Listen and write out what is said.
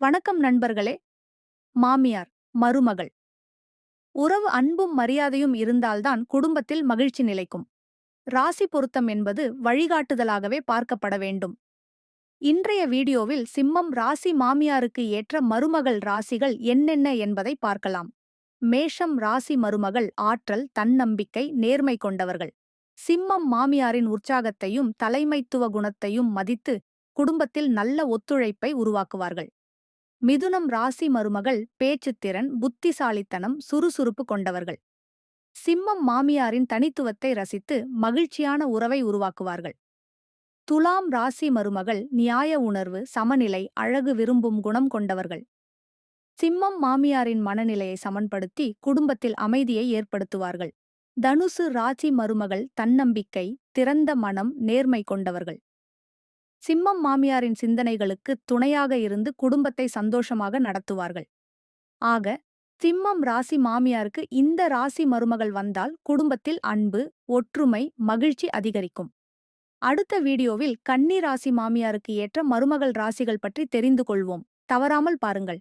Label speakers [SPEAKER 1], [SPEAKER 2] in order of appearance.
[SPEAKER 1] வணக்கம் நண்பர்களே. மாமியார், மருமகள் உறவு அன்பும் மரியாதையும் இருந்தால்தான் குடும்பத்தில் மகிழ்ச்சி நிலைக்கும். ராசி பொருத்தம் என்பது வழிகாட்டுதலாகவே பார்க்கப்பட வேண்டும். இன்றைய வீடியோவில் சிம்மம் ராசி மாமியாருக்கு ஏற்ற மருமகள் ராசிகள் என்னென்ன என்பதை பார்க்கலாம். மேஷம் ராசி மருமகள் ஆற்றல், தன்னம்பிக்கை, நேர்மை கொண்டவர்கள். சிம்மம் மாமியாரின் உற்சாகத்தையும் தலைமைத்துவ குணத்தையும் மதித்து குடும்பத்தில் நல்ல ஒத்துழைப்பை உருவாக்குவார்கள். மிதுனம் ராசி மருமகள் பேச்சுத்திறன், புத்திசாலித்தனம், சுறுசுறுப்பு கொண்டவர்கள். சிம்மம் மாமியாரின் தனித்துவத்தை ரசித்து மகிழ்ச்சியான உறவை உருவாக்குவார்கள். துலாம் ராசி மருமகள் நியாய உணர்வு, சமநிலை, அழகு விரும்பும் குணம் கொண்டவர்கள். சிம்மம் மாமியாரின் மனநிலையை சமன்படுத்தி குடும்பத்தில் அமைதியை ஏற்படுத்துவார்கள். தனுசு ராசி மருமகள் தன்னம்பிக்கை, திறந்த மனம், நேர்மை கொண்டவர்கள். சிம்மம் மாமியாரின் சிந்தனைகளுக்கு துணையாக இருந்து குடும்பத்தை சந்தோஷமாக நடத்துவார்கள். ஆக, சிம்மம் ராசி மாமியாருக்கு இந்த ராசி மருமகள் வந்தால் குடும்பத்தில் அன்பு, ஒற்றுமை, மகிழ்ச்சி அதிகரிக்கும். அடுத்த வீடியோவில் கன்னி ராசி மாமியாருக்கு ஏற்ற மருமகள் ராசிகள் பற்றி தெரிந்து கொள்வோம். தவறாமல் பாருங்கள்.